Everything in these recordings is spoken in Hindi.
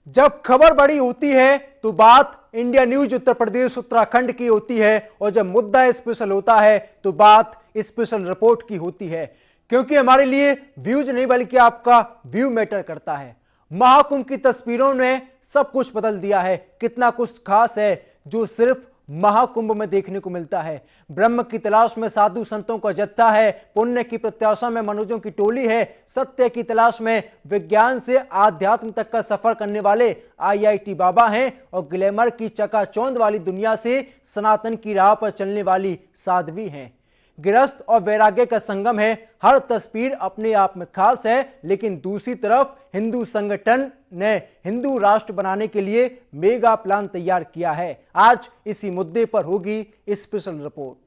जब खबर बड़ी होती है तो बात इंडिया न्यूज उत्तर प्रदेश उत्तराखंड की होती है, और जब मुद्दा स्पेशल होता है तो बात स्पेशल रिपोर्ट की होती है। क्योंकि हमारे लिए व्यूज नहीं बल्कि आपका व्यू मैटर करता है। महाकुंभ की तस्वीरों ने सब कुछ बदल दिया है। कितना कुछ खास है जो सिर्फ महाकुंभ में देखने को मिलता है। ब्रह्म की तलाश में साधु संतों का जत्था है, पुण्य की प्रत्याशा में मनुष्यों की टोली है, सत्य की तलाश में विज्ञान से आध्यात्म तक का सफर करने वाले आईआईटी बाबा हैं, और ग्लैमर की चकाचौंध वाली दुनिया से सनातन की राह पर चलने वाली साध्वी हैं। गृहस्थ और वैराग्य का संगम है। हर तस्वीर अपने आप में खास है, लेकिन दूसरी तरफ हिंदू संगठन ने हिंदू राष्ट्र बनाने के लिए मेगा प्लान तैयार किया है। आज इसी मुद्दे पर होगी स्पेशल रिपोर्ट।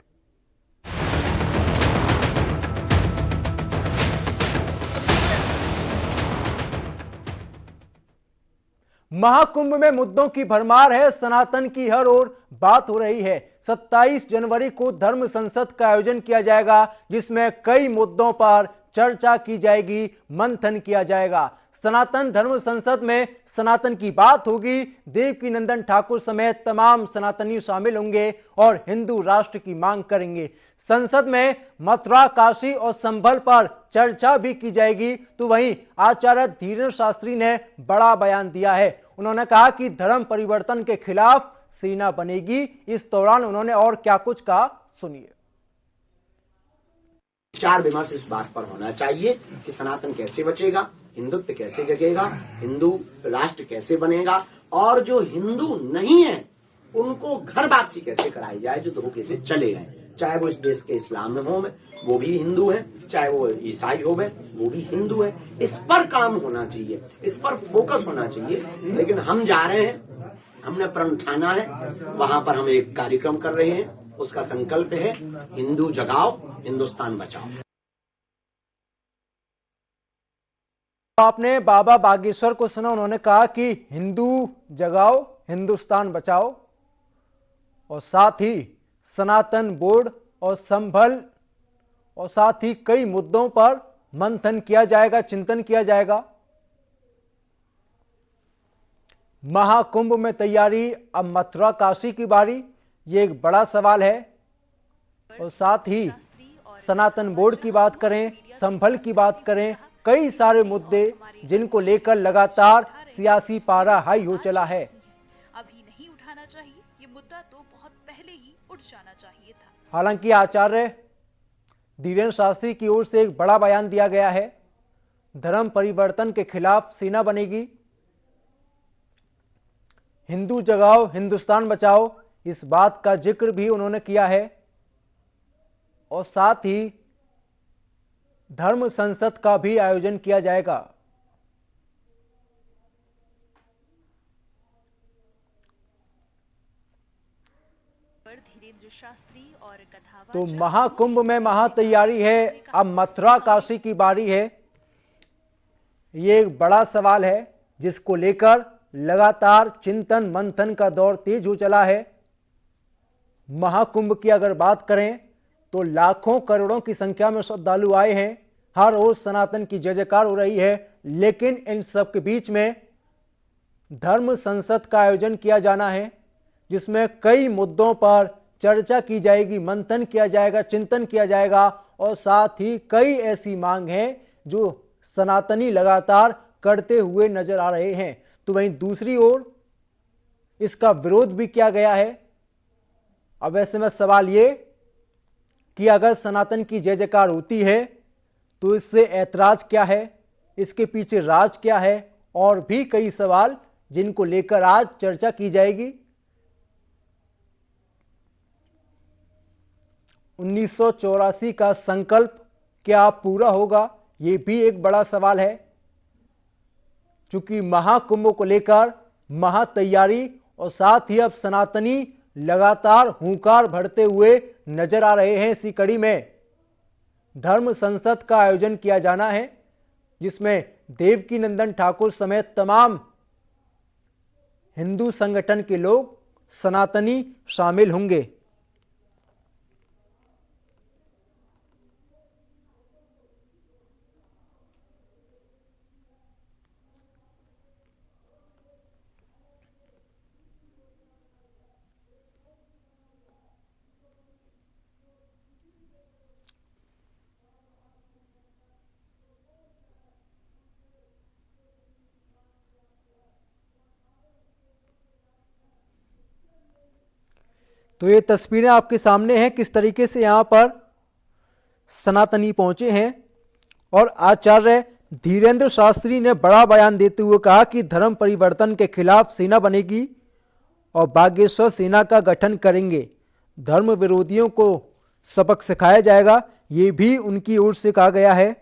महाकुंभ में मुद्दों की भरमार है। सनातन की हर ओर बात हो रही है। 27 जनवरी को धर्म संसद का आयोजन किया जाएगा, जिसमें कई मुद्दों पर चर्चा की जाएगी, मंथन किया जाएगा। सनातन धर्म संसद में सनातन की बात होगी। देवकीनंदन ठाकुर समेत तमाम सनातनी शामिल होंगे और हिंदू राष्ट्र की मांग करेंगे। संसद में मथुरा, काशी और संभल पर चर्चा भी की जाएगी। तो वहीं आचार्य धीरेन्द्र शास्त्री ने बड़ा बयान दिया है। उन्होंने कहा कि धर्म परिवर्तन के खिलाफ सेना बनेगी। इस दौरान उन्होंने और क्या कुछ कहा, सुनिए। विचार विमर्श इस बात पर होना चाहिए कि सनातन कैसे बचेगा, हिंदुत्व कैसे जगेगा, हिंदू राष्ट्र कैसे बनेगा, और जो हिंदू नहीं है उनको घर वापसी कैसे कराई जाए, जो धोखे से चले गए। चाहे वो इस देश के इस्लाम में हो, वो भी हिंदू है, चाहे वो ईसाई हो, वो भी हिंदू है। इस पर काम होना चाहिए, इस पर फोकस होना चाहिए। लेकिन हम जा रहे हैं, हमने प्रण ठाना है, वहां पर हम एक कार्यक्रम कर रहे हैं। उसका संकल्प है हिंदू जगाओ, हिंदुस्तान बचाओ। आपने बाबा बागेश्वर को सुना। उन्होंने कहा कि हिंदू जगाओ, हिंदुस्तान बचाओ, और साथ ही सनातन बोर्ड और संभल और साथ ही कई मुद्दों पर मंथन किया जाएगा, चिंतन किया जाएगा। महाकुंभ में तैयारी, अब मथुरा काशी की बारी, ये एक बड़ा सवाल है। और साथ ही सनातन बोर्ड की बात करें, संभल की बात करें, कई सारे मुद्दे जिनको लेकर लगातार सियासी पारा हाई हो चला है। अभी नहीं उठाना चाहिए, ये मुद्दा तो बहुत पहले ही उठ जाना चाहिए था। हालांकि आचार्य धीरेन्द्र शास्त्री की ओर से एक बड़ा बयान दिया गया है। धर्म परिवर्तन के खिलाफ सेना बनेगी, हिंदू जगाओ, हिंदुस्तान बचाओ, इस बात का जिक्र भी उन्होंने किया है। और साथ ही धर्म संसद का भी आयोजन किया जाएगा। धीरेन्द्र शास्त्री और तो महाकुंभ में महातैयारी है। अब मथुरा काशी की बारी है। ये एक बड़ा सवाल है जिसको लेकर लगातार चिंतन मंथन का दौर तेज हो चला है। महाकुंभ की अगर बात करें तो लाखों करोड़ों की संख्या में श्रद्धालु आए हैं। हर ओर सनातन की जय जयकार हो रही है। लेकिन इन सब के बीच में धर्म संसद का आयोजन किया जाना है, जिसमें कई मुद्दों पर चर्चा की जाएगी, मंथन किया जाएगा, चिंतन किया जाएगा। और साथ ही कई ऐसी मांग हैं जो सनातनी लगातार करते हुए नजर आ रहे हैं। तो वहीं दूसरी ओर इसका विरोध भी किया गया है। अब ऐसे में सवाल ये कि अगर सनातन की जय जयकार होती है तो इससे ऐतराज क्या है, इसके पीछे राज क्या है, और भी कई सवाल जिनको लेकर आज चर्चा की जाएगी। 1984 का संकल्प क्या पूरा होगा, यह भी एक बड़ा सवाल है। चूंकि महाकुंभ को लेकर महातैयारी और साथ ही अब सनातनी लगातार हुंकार भरते हुए नजर आ रहे हैं। इसी कड़ी में धर्म संसद का आयोजन किया जाना है, जिसमें देवकीनंदन ठाकुर समेत तमाम हिंदू संगठन के लोग, सनातनी शामिल होंगे। तो ये तस्वीरें आपके सामने हैं किस तरीके से यहाँ पर सनातनी पहुंचे हैं। और आचार्य धीरेन्द्र शास्त्री ने बड़ा बयान देते हुए कहा कि धर्म परिवर्तन के खिलाफ सेना बनेगी और बागेश्वर सेना का गठन करेंगे। धर्म विरोधियों को सबक सिखाया जाएगा, ये भी उनकी ओर से कहा गया है।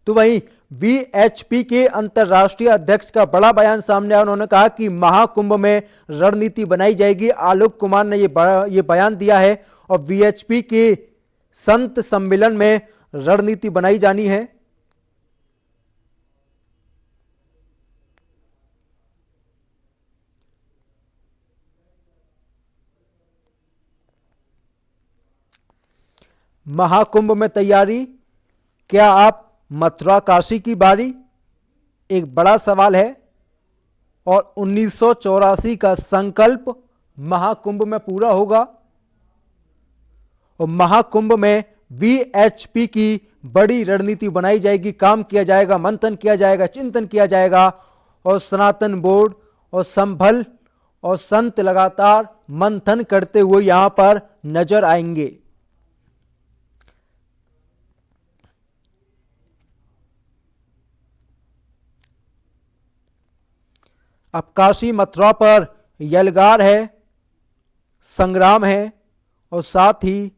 तो वहीं वीएचपी के अंतर्राष्ट्रीय अध्यक्ष का बड़ा बयान सामने आया। उन्होंने कहा कि महाकुंभ में रणनीति बनाई जाएगी। आलोक कुमार ने ये बयान दिया है और वीएचपी के संत सम्मेलन में रणनीति बनाई जानी है। महाकुंभ में तैयारी, क्या आप मथुरा काशी की बारी, एक बड़ा सवाल है। और 1984 का संकल्प महाकुंभ में पूरा होगा और महाकुंभ में वीएचपी की बड़ी रणनीति बनाई जाएगी, काम किया जाएगा, मंथन किया जाएगा, चिंतन किया जाएगा। और सनातन बोर्ड और संभल और संत लगातार मंथन करते हुए यहां पर नजर आएंगे। अब काशी मथुरा पर यलगार है, संग्राम है और साथ ही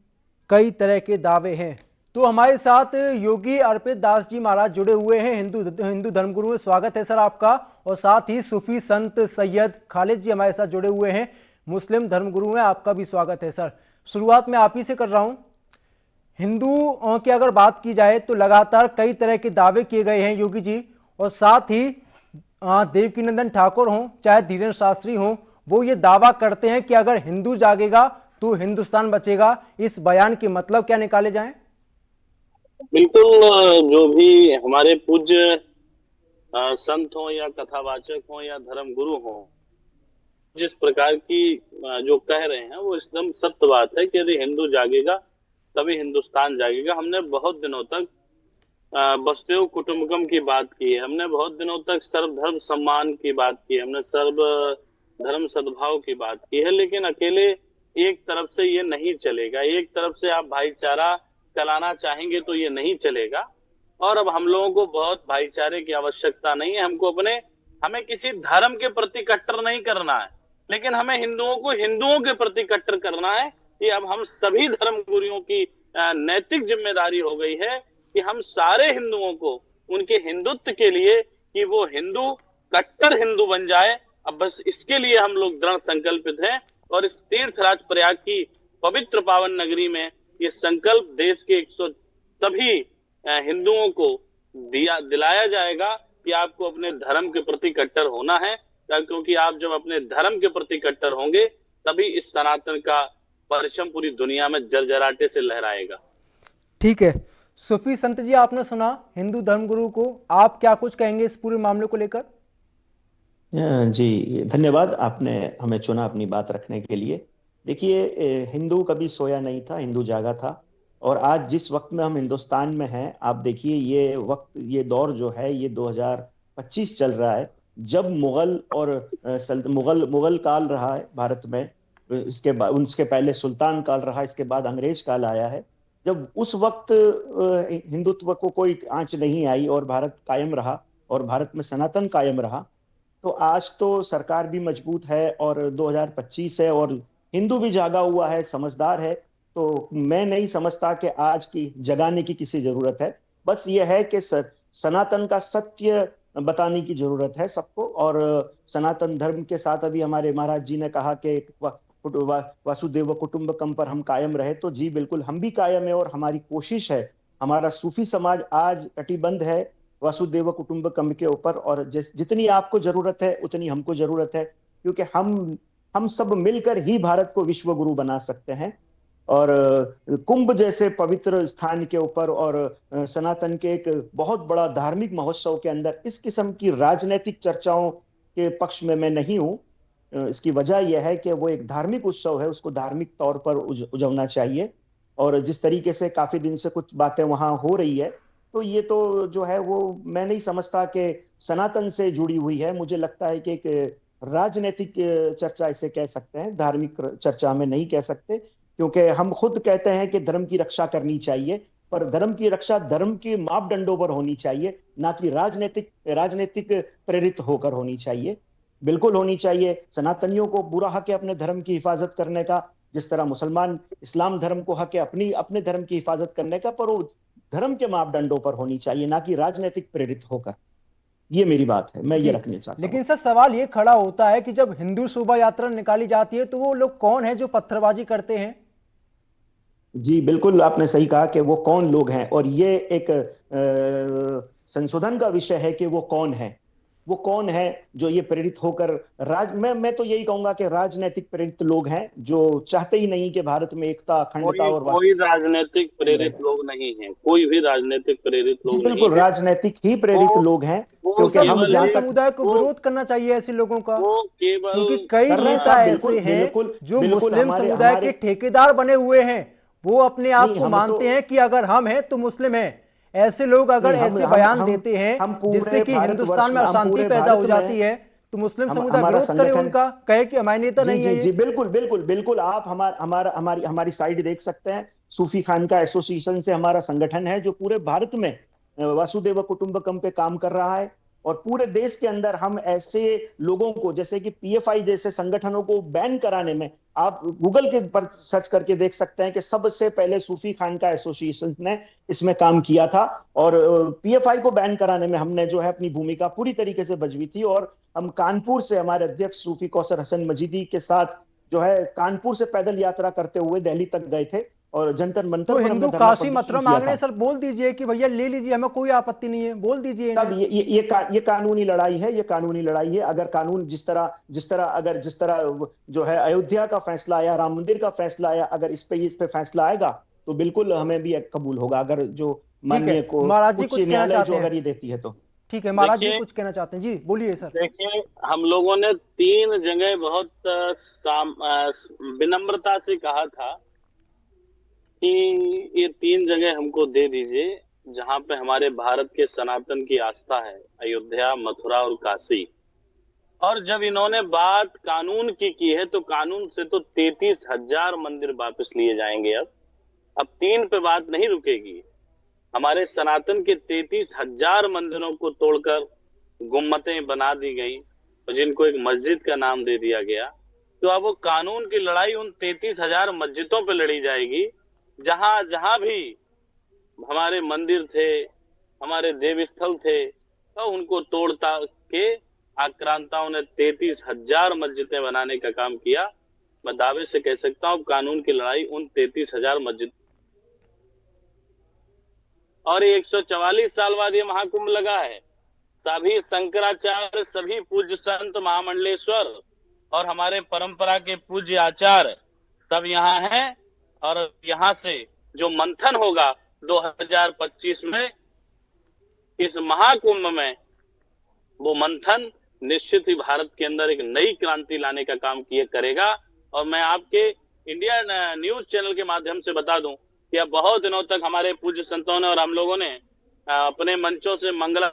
कई तरह के दावे हैं। तो हमारे साथ योगी अर्पित दास जी महाराज जुड़े हुए हैं, हिंदू धर्मगुरु। स्वागत है सर आपका। और साथ ही सूफी संत सैयद खालिद जी हमारे साथ जुड़े हुए हैं, मुस्लिम धर्मगुरु हैं, आपका भी स्वागत है सर। शुरुआत में आप ही से कर रहा हूं। हिंदुओं की अगर बात की जाए तो लगातार कई तरह के दावे किए गए हैं योगी जी। और साथ ही देवकीनंदन ठाकुर हों चाहे धीरेन्द्र शास्त्री हों, वो ये दावा करते हैं कि अगर हिंदू जागेगा तो हिंदुस्तान बचेगा। इस बयान के मतलब क्या निकाले जाएं? बिल्कुल, जो भी हमारे पूज्य संत हो या कथावाचक हो या धर्म गुरु हो, जिस प्रकार की जो कह रहे हैं वो एकदम सत्य बात है कि यदि हिंदू जागेगा तभी हिंदुस्तान जागेगा। हमने बहुत दिनों तक वसुदेव कुटुंबकम की बात की है, हमने बहुत दिनों तक सर्वधर्म सम्मान की बात की है, हमने सर्व धर्म सद्भाव की बात की है। लेकिन अकेले एक तरफ से ये नहीं चलेगा। एक तरफ से आप भाईचारा चलाना चाहेंगे तो ये नहीं चलेगा। और अब हम लोगों को बहुत भाईचारे की आवश्यकता नहीं है। हमें किसी धर्म के प्रति कट्टर नहीं करना है, लेकिन हमें हिंदुओं को हिंदुओं के प्रति कट्टर करना है। ये अब हम सभी धर्म गुरुओं की नैतिक जिम्मेदारी हो गई है कि हम सारे हिंदुओं को उनके हिंदुत्व के लिए कि वो हिंदू कट्टर हिंदू बन जाए। अब बस इसके लिए हम लोग दृढ़ संकल्पित हैं। और इस तीर्थराज प्रयाग की पवित्र पावन नगरी में ये संकल्प देश के सभी हिंदुओं को दिलाया जाएगा कि आपको अपने धर्म के प्रति कट्टर होना है, क्योंकि आप जब अपने धर्म के प्रति कट्टर होंगे तभी इस सनातन का परचम पूरी दुनिया में जर्जराटे से लहराएगा। ठीक है, सूफी संत जी आपने सुना हिंदू धर्मगुरु को, आप क्या कुछ कहेंगे इस पूरे मामले को लेकर? जी धन्यवाद, आपने हमें चुना अपनी बात रखने के लिए। देखिए, हिंदू कभी सोया नहीं था, हिंदू जागा था। और आज जिस वक्त में हम हिंदुस्तान में हैं, आप देखिए ये वक्त, ये दौर जो है ये 2025 चल रहा है, जब मुगल और मुगल काल रहा है भारत में, इसके बाद उसके पहले सुल्तान काल रहा, इसके बाद अंग्रेज काल आया है। जब उस वक्त हिंदुत्व को कोई आंच नहीं आई और भारत कायम रहा और भारत में सनातन कायम रहा, तो आज तो सरकार भी मजबूत है और 2025 है और हिंदू भी जागा हुआ है, समझदार है। तो मैं नहीं समझता कि आज की जगाने की किसी जरूरत है। बस ये है कि सनातन का सत्य बताने की जरूरत है सबको। और सनातन धर्म के साथ अभी हमारे महाराज जी ने कहा कि वासुदेव कुटुंबकम पर हम कायम रहे, तो जी बिल्कुल हम भी कायम है। और हमारी कोशिश है, हमारा सूफी समाज आज कटिबद्ध है वासुदेव कुटुंबकम के ऊपर। और जितनी आपको जरूरत है उतनी हमको जरूरत है, क्योंकि हम सब मिलकर ही भारत को विश्व गुरु बना सकते हैं। और कुंभ जैसे पवित्र स्थान के ऊपर और सनातन के एक बहुत बड़ा धार्मिक महोत्सव के अंदर इस किस्म की राजनीतिक चर्चाओं के पक्ष में मैं नहीं हूं। इसकी वजह यह है कि वो एक धार्मिक उत्सव है, उसको धार्मिक तौर पर उजवना चाहिए। और जिस तरीके से काफी दिन से कुछ बातें वहां हो रही है, तो ये तो जो है वो मैं नहीं समझता कि सनातन से जुड़ी हुई है। मुझे लगता है कि एक राजनीतिक चर्चा इसे कह सकते हैं, धार्मिक चर्चा में नहीं कह सकते, क्योंकि हम खुद कहते हैं कि धर्म की रक्षा करनी चाहिए, पर धर्म की रक्षा धर्म के मापदंडों पर होनी चाहिए, ना कि राजनीतिक प्रेरित होकर होनी चाहिए। बिल्कुल होनी चाहिए। सनातनियों को पूरा हक है अपने धर्म की हिफाजत करने का, जिस तरह मुसलमान इस्लाम धर्म को हक है अपने धर्म की हिफाजत करने का, पर वो धर्म के मापदंडों पर होनी चाहिए, ना कि राजनीतिक प्रेरित होकर। ये मेरी बात है, मैं ये जी, रखना चाहता हूं। लेकिन सर सवाल ये खड़ा होता है कि जब हिंदू शोभा यात्रा निकाली जाती है तो वो लोग कौन है जो पत्थरबाजी करते हैं? जी बिल्कुल, आपने सही कहा कि वो कौन लोग हैं, और ये एक संशोधन का विषय है कि वो कौन है जो ये प्रेरित होकर मैं तो यही कहूंगा कि राजनीतिक प्रेरित लोग हैं जो चाहते ही नहीं कि भारत में एकता, अखंडता और कोई राजनीतिक प्रेरित लोग नहीं है, कोई भी राजनीतिक प्रेरित लोग नहीं बिल्कुल है। राजनीतिक ही प्रेरित लोग हैं, क्योंकि सर हम मुस्लिम जहां तक समुदाय को विरोध करना चाहिए ऐसे लोगों का, वो केवल क्योंकि कई कर रहे हैं नेता साहब, ऐसे हैं जो बिल्कुल मुस्लिम समुदाय के ठेकेदार बने हुए हैं। वो अपने आप नहीं, को हम मानते तो- हैं कि अगर हम हैं तो मुस्लिम हैं। ऐसे लोग अगर नहीं, ऐसे बयान देते हम हैं पूरे जिससे कि भारतवर्ष हिंदुस्तान में हम अशांति पूरे पैदा हो भारत जाती में है, तो मुस्लिम समुदाय हमारा विरोध करे संगठन उनका, कहे कि हमारे नेता नहीं है जी ये। बिल्कुल आप हमारी साइड देख सकते हैं। सूफी खान का एसोसिएशन से हमारा संगठन है जो पूरे भारत में वसुदेव कुटुंबकम पे काम कर रहा है, और पूरे देश के अंदर हम ऐसे लोगों को, जैसे कि पीएफआई जैसे संगठनों को बैन कराने में, आप गूगल के पर सर्च करके देख सकते हैं कि सबसे पहले सूफी खान का एसोसिएशन ने इसमें काम किया था, और पीएफआई को बैन कराने में हमने जो है अपनी भूमिका पूरी तरीके से बजवी थी। और हम कानपुर से हमारे अध्यक्ष सूफी कौसर हसन मजीदी के साथ जो है कानपुर से पैदल यात्रा करते हुए दिल्ली तक गए थे, और जंतर मंतर तो पर हमने हिंदू धरना काशी प्रदर्शन मथुरा किया मांग रहे था। हैं सर, बोल दीजिए कि भैया ले लीजिए, हमें कोई आपत्ति नहीं है, बोल दीजिए तब इन्हें। ये कानूनी लड़ाई है, ये कानूनी लड़ाई है। अगर कानून जिस तरह जो है अयोध्या का फैसला आया, राम मंदिर का फैसला आया, अगर इस पे फैसला आएगा तो बिल्कुल हमें भी कबूल होगा, अगर जो ठीक है, माननीय को महाराज जी उच्च कुछ कहना न्यायालय चाहते जो हैं? अगर ये देती है तो। ठीक है, महाराज जी देखिए- कुछ कहना चाहते हैं, जी बोलिए सर। देखिए, हम लोगों ने 3 जगह बहुत विनम्रता से कहा था कि ये 3 जगह हमको दे दीजिए जहां पे हमारे भारत के सनातन की आस्था है, अयोध्या, मथुरा और काशी। और जब इन्होंने बात कानून की है तो कानून से तो 33,000 मंदिर वापस लिए जाएंगे। अब 3 पे बात नहीं रुकेगी। हमारे सनातन के 33,000 मंदिरों को तोड़कर गुम्मतें बना दी गई और जिनको एक मस्जिद का नाम दे दिया गया। तो अब वो कानून की लड़ाई उन 33,000 मस्जिदों पे लड़ी जाएगी जहां जहां भी हमारे मंदिर थे, हमारे देव स्थल थे, तो उनको तोड़ता के आक्रांताओं ने 33,000 मस्जिदें बनाने का काम किया। मैं दावे से कह सकता हूं कानून की लड़ाई उन 33,000 मस्जिद। और 144 साल बाद ये महाकुंभ लगा है। सभी शंकराचार्य, सभी पूज्य संत, महामंडलेश्वर और हमारे परंपरा के पूज्य आचार्य सब यहाँ हैं, और यहाँ से जो मंथन होगा 2025 में इस महाकुंभ में, वो मंथन निश्चित ही भारत के अंदर एक नई क्रांति लाने का काम किया करेगा। और मैं आपके इंडिया न्यूज चैनल के माध्यम से बता दूं कि अब बहुत दिनों तक हमारे पूज्य संतों ने और हम लोगों ने अपने मंचों से मंगला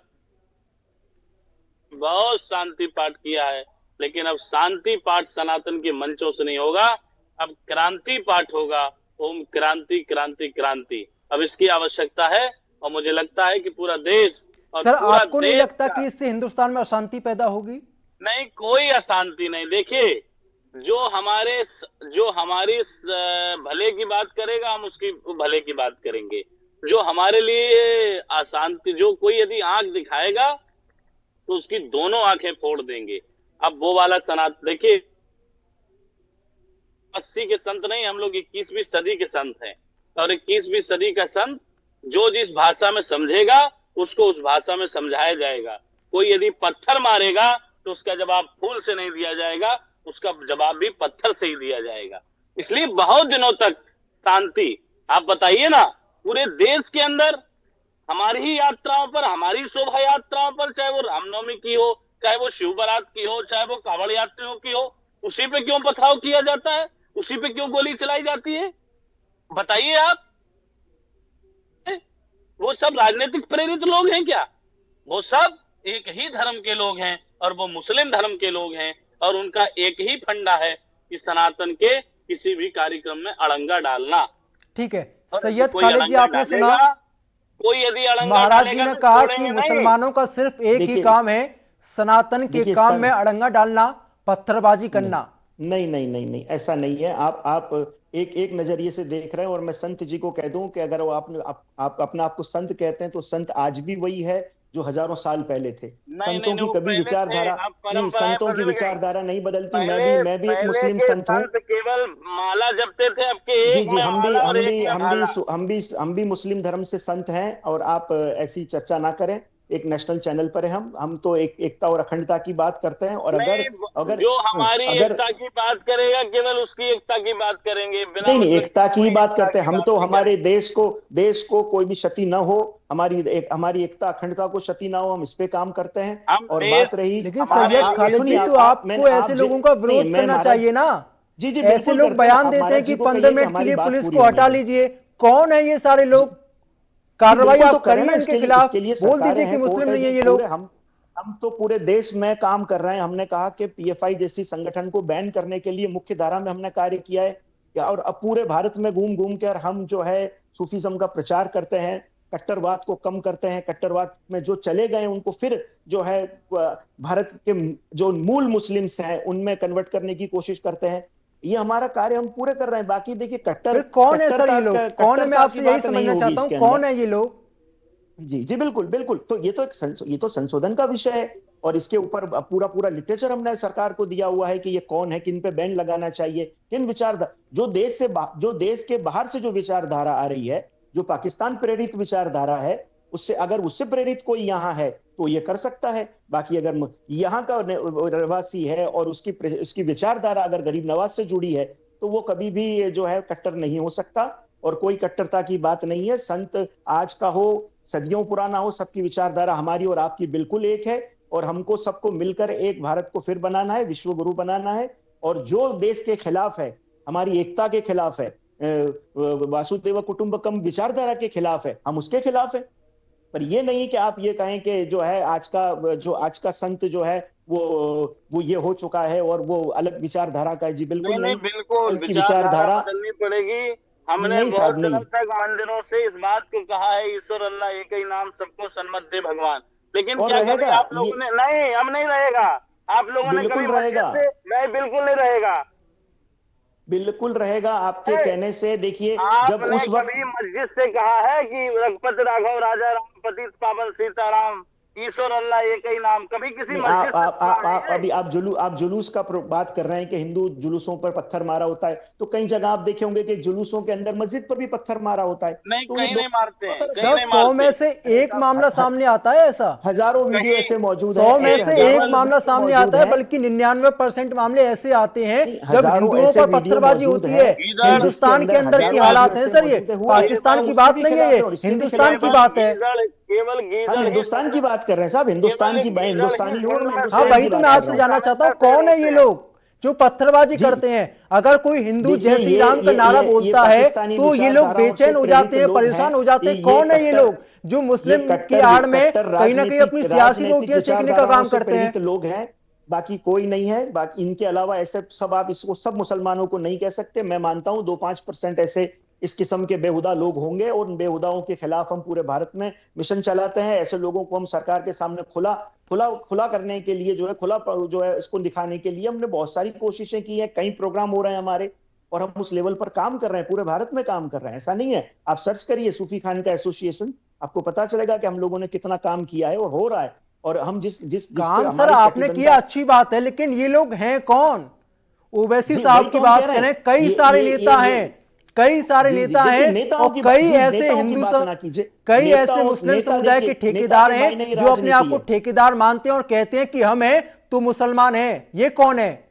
बहुत शांति पाठ किया है, लेकिन अब शांति पाठ सनातन के मंचों से नहीं होगा, अब क्रांति पाठ होगा। ओम क्रांति क्रांति क्रांति, अब इसकी आवश्यकता है। और मुझे लगता है कि पूरा देश और सर पूरा आपको नहीं देश लगता कि इससे हिंदुस्तान में अशांति पैदा होगी? नहीं, कोई अशांति नहीं। देखिए, जो हमारी भले की बात करेगा हम उसकी भले की बात करेंगे। जो हमारे लिए अशांति, जो कोई यदि आंख दिखाएगा तो उसकी दोनों आंखें फोड़ देंगे। अब वो वाला सनातन, देखिए 80 के संत नहीं, हम लोग 21वीं सदी के संत हैं, और 21वीं सदी का संत जो जिस भाषा में समझेगा उसको उस भाषा में समझाया जाएगा। कोई यदि पत्थर मारेगा तो उसका जवाब फूल से नहीं दिया जाएगा, उसका जवाब भी पत्थर से ही दिया जाएगा। इसलिए बहुत दिनों तक शांति, आप बताइए ना, पूरे देश के अंदर हमारी ही यात्राओं पर, हमारी शोभा यात्राओं पर, चाहे वो रामनवमी की हो, चाहे वो शिव बारात की हो, चाहे वो कांवड़ यात्रियों की हो, उसी पे क्यों पथराव किया जाता है? उसी पे क्यों गोली चलाई जाती है? बताइए आप। वो सब राजनीतिक प्रेरित लोग हैं क्या? वो सब एक ही धर्म के लोग हैं, और वो मुस्लिम धर्म के लोग हैं। और उनका एक ही फंडा है कि सनातन के किसी भी कार्यक्रम में अड़ंगा डालना। ठीक है और सैयद कोई खालिद जी, अड़ंगा आपने सुना डालेगा, कोई यदि अड़ंगा महाराज जी डालेगा ने तो कहा कि छोड़ेंगे नहीं। मुसलमानों का सिर्फ एक ही देखिए- काम है, सनातन के देखिए काम इसका- में अड़ंगा डालना, पत्थरबाजी करना। नहीं नहीं नहीं नहीं, ऐसा नहीं है। आप एक एक नजरिए से देख रहे हैं। और मैं संत जी को कह दूं कि अगर वो आप अपने आप को संत कहते हैं तो संत आज भी वही है जो हजारों साल पहले थे। नहीं, संतों की वो कभी पहले विचारधारा थे, अब नहीं, परंपराएं संतों की बदल गई। विचारधारा नहीं बदलती। पहले मैं भी एक पहले मुस्लिम के संत हूँ। संत केवल माला जपते थे, अब के जी एक जी, में हम भी माला और हम एक भी में हम भी भाला। हम भी मुस्लिम धर्म से संत हैं। और आप ऐसी चर्चा ना करें। एक नेशनल चैनल पर है, हम तो एकता और अखंडता की बात करते हैं। और अगर नहीं, अगर जो हमारी अगर एकता की बात करेगा केवल उसकी एकता की बात करेंगे, बिना नहीं नहीं, मतलब एकता की कोई ही बात एकता करते हैं की हम। बात तो नहीं हमारे करेंगे। देश को कोई भी क्षति ना हो, हमारी एकता अखंडता को क्षति ना हो, हम इस पे काम करते हैं। हम और देश बात रही लेकिन हमारे सैयद खालिद जी, सुनिए, तो आपको ऐसे लोगों का नहीं, विरोध मैं करना महाराज चाहिए ना। जी जी ऐसे बिल्कुल लोग करते हैं। बयान आप देते हैं महाराज कि जी को 15 कहिए कि मिनट के हमारी लिए बात पुलिस पूरी को होने हटा दो। लीजिए। कौन है ये सारे लोग? कार्रवाई बिल्कुल तो आप करें करिए ना। इनके खिलाफ, इसके लिए बोल सरकारें दीजिए कि हैं, कोर्ट मुस्लिम है नहीं है जी। ये पूरे लोग। हम तो पूरे देश में काम कर रहे हैं। हमने कहा कि पीएफआई जैसी संगठन को बैन करने के लिए मुख्य धारा में हमने कार्य किया है। और अब पूरे भारत में घूम घूम कर हम जो है सूफीज्म का प्रचार करते हैं, कट्टरवाद को कम करते हैं। कट्टरवाद में जो चले गए उनको फिर जो है भारत के जो मूल मुस्लिम्स हैं उनमें कन्वर्ट करने की कोशिश करते हैं। ये हमारा कार्य हम पूरे कर रहे हैं। बाकी देखिए फिर कौन है सर ये लोग? कौन है? मैं कट्टरता की आपसे यही बात नहीं समझना होगी चाहता हूं, इसके कौन अंदर। है ये लोग? जी जी बिल्कुल बिल्कुल। तो ये तो संशोधन का विषय है। और इसके ऊपर पूरा पूरा लिटरेचर हमने सरकार को दिया हुआ है कि ये कौन है, किन पे बैन लगाना चाहिए, किन विचारधारा जो देश के बाहर से जो विचारधारा आ रही है, जो पाकिस्तान प्रेरित विचारधारा है, अगर उससे प्रेरित कोई यहाँ है तो ये कर सकता है। बाकी अगर यहाँ का रहवासी है और उसकी विचारधारा अगर गरीब नवाज से जुड़ी है तो वो कभी भी जो है कट्टर नहीं हो सकता। और कोई कट्टरता की बात नहीं है। संत आज का हो, सदियों पुराना हो, सबकी विचारधारा हमारी और आपकी बिल्कुल एक है। और हमको सबको मिलकर एक भारत को फिर बनाना है, विश्व गुरु बनाना है। और जो देश के खिलाफ है, हमारी एकता के खिलाफ है, वासुदेव कुटुंबकम विचारधारा के खिलाफ है, हम उसके खिलाफ है। पर ये नहीं कि आप ये कहें कि जो है आज का संत जो है वो ये हो चुका है और वो अलग विचारधारा का है। जी बिल्कुल नहीं, बिल्कुल संत की विचारधारा बदलनी पड़ेगी। हमने नहीं बहुत साहब, दिनों नहीं। तक मंदिरों से इस बात को कहा है, ईश्वर अल्लाह एक ही नाम, सबको सन्मत दे भगवान। लेकिन और क्या कभी रहेगा आप लोगों ने, नहीं हम नहीं रहेगा, आप लोगों ने बिल्कुल कभी रहेगा। मस्जिद से, नहीं बिल्कुल नहीं रहेगा। बिल्कुल रहेगा आपके कहने से। देखिए जब आपने उस वक्त कभी मस्जिद से कहा है कि रघुपति राघव राजा राम पतित पावन सीताराम ईश्वर अल्लाह एक ही नाम, कभी किसी नहीं, मस्जिद से सुना है? अभी आप जुलूस का बात कर रहे हैं कि हिंदू जुलूसों पर पत्थर मारा होता है। तो कई जगह आप देखे होंगे कि जुलूसों के अंदर मस्जिद पर भी पत्थर मारा होता है। नहीं, तो ये कहीं नहीं मारते हैं, कहीं सर नहीं 100 में मारते। से एक मामला सामने आता है ऐसा? हजारों वीडियो कहीं ऐसे मौजूद 100 हैं, में से एक हजारों मामला वीडियो सामने मौजूद आता है, हैं। बल्कि 99% मामले ऐसे आते हैं नहीं, जब हजारों हिंदुओं ऐसे पर वीडियो पत्थरबाजी मौजूद होती हैं है। इधर- हिंदुस्तान के अंदर की हजारों हालात वीडियो हैं ऐसे सर ये, मौजूद हैं। हुआ है। पाकिस्तान की उसके बात भी नहीं है खिलाफ ये, और इसके भी हिंदुस्तान खिलाफ की हैं। बात है। केवल हम गीदड़ ही हिंदुस्तान की बात कर रहे हैं साहब। हिंदुस्तान की केवल हिंदुस्तानी हूं और मैं हाँ हिंदुस्तान वही की तो बात मैं कर आपसे रहा हूं। जानना चाहता हूँ, कौन है ये लोग जो पत्थरबाजी जी। करते हैं? अगर कोई हिंदू देखिए, जय श्री राम का नारा बोलता है पाकिस्तानी तो ये लोग विचारधाराओं से बेचैन हो प्रेरित जाते हैं, लोग परेशान हो जाते हैं। ये कौन है ये कट्टर- लोग जो ये मुस्लिम की कट्टर आड़ में कट्टर कहीं ना कहीं अपनी सियासी रोटियां सेकने का काम से करते हैं? प्रेरित लोग हैं। बाकी कोई नहीं है। बाकी इनके अलावा ऐसे सब, आप इसको सब मुसलमानों को नहीं कह सकते। मैं मानता हूं 2-5% ऐसे इस किस्म के बेहुदा लोग होंगे और उन बेहुदाओं के खिलाफ हम पूरे भारत में मिशन चलाते हैं। ऐसे लोगों को हम सरकार के सामने खुला करने के लिए खुला जो है इसको दिखाने के लिए हमने बहुत सारी कोशिशें की हैं। कई प्रोग्राम हो रहे हैं हमारे और हम उस लेवल पर काम कर रहे हैं, पूरे भारत में काम कर रहे हैं। ऐसा नहीं है, आप सर्च करिए सूफी खान का एसोसिएशन, आपको पता चलेगा कि हम लोगों ने कितना काम किया है और हो रहा है। और हम जिस काम सर आपने किया, अच्छी बात है, लेकिन ये लोग हैं कौन? ओवैसी साहब की बात करें, कई सारे नेता हैं, कई सारे नेता हैं और कई ऐसे हिंदू कई ऐसे मुस्लिम समुदाय के ठेकेदार हैं जो अपने आप को ठेकेदार मानते हैं और कहते हैं कि हम हैं तो मुसलमान हैं। ये कौन है?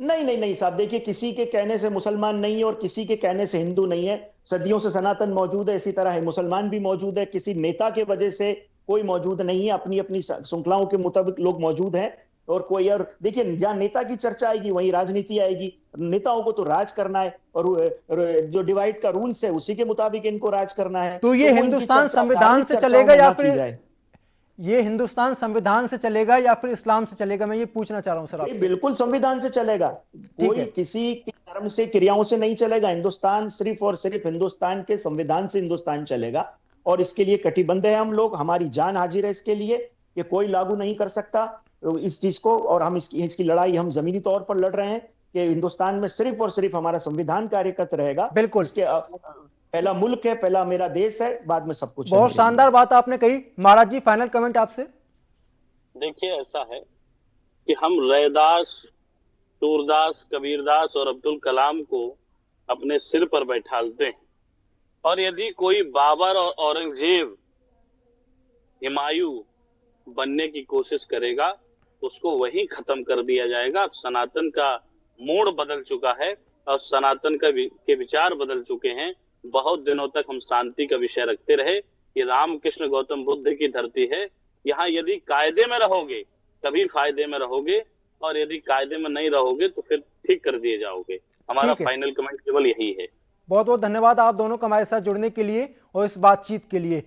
नहीं साहब, देखिए किसी के कहने से मुसलमान नहीं है और किसी के कहने से हिंदू नहीं है। सदियों से सनातन मौजूद है, इसी तरह है मुसलमान भी मौजूद है। किसी नेता के वजह से कोई मौजूद नहीं है, अपनी अपनी श्रृंखलाओं के मुताबिक लोग मौजूद हैं। और कोई, और देखिए जहां नेता की चर्चा आएगी वहीं राजनीति आएगी। नेताओं को तो राज करना है और जो डिवाइड का रूल्स है उसी के मुताबिक इनको राज करना है। तो ये हिंदुस्तान संविधान से चलेगा या फिर ये हिंदुस्तान संविधान से चलेगा या फिर इस्लाम से चलेगा, मैं ये पूछना चाह रहा हूं सर ये आपसे। बिल्कुल संविधान से चलेगा, कोई है। किसी के धर्म से क्रियाओं से नहीं चलेगा। हिंदुस्तान सिर्फ और सिर्फ हिंदुस्तान के संविधान से हिंदुस्तान चलेगा, और इसके लिए कटिबद्ध है हम लोग, हमारी जान हाजिर है इसके लिए कि कोई लागू नहीं कर सकता इस चीज को। और हम इसकी लड़ाई हम जमीनी तौर पर लड़ रहे हैं कि हिंदुस्तान में सिर्फ और सिर्फ हमारा संविधान कार्यरत रहेगा। बिल्कुल। इसके पहला मुल्क है, पहला मेरा देश है, बाद में सब कुछ है। बहुत शानदार बात आपने कही। महाराज जी, फाइनल कमेंट आपसे। देखिए, ऐसा है कि हम रैदास, सूरदास, कबीरदास और अब्दुल कलाम को अपने सिर पर बैठालते हैं, और यदि कोई बाबर और औरंगजेब, हुमायूं बनने की कोशिश करेगा तो उसको वहीं खत्म कर दिया जाएगा। अब सनातन का मोड़ बदल चुका है और सनातन के विचार बदल चुके हैं। बहुत दिनों तक हम शांति का विषय रखते रहे कि रामकृष्ण गौतम बुद्ध की धरती है, यहाँ यदि कायदे में रहोगे तभी फायदे में रहोगे, और यदि कायदे में नहीं रहोगे तो फिर ठीक कर दिए जाओगे। हमारा फाइनल कमेंट केवल यही है। बहुत बहुत धन्यवाद आप दोनों को हमारे साथ जुड़ने के लिए और इस बातचीत के लिए।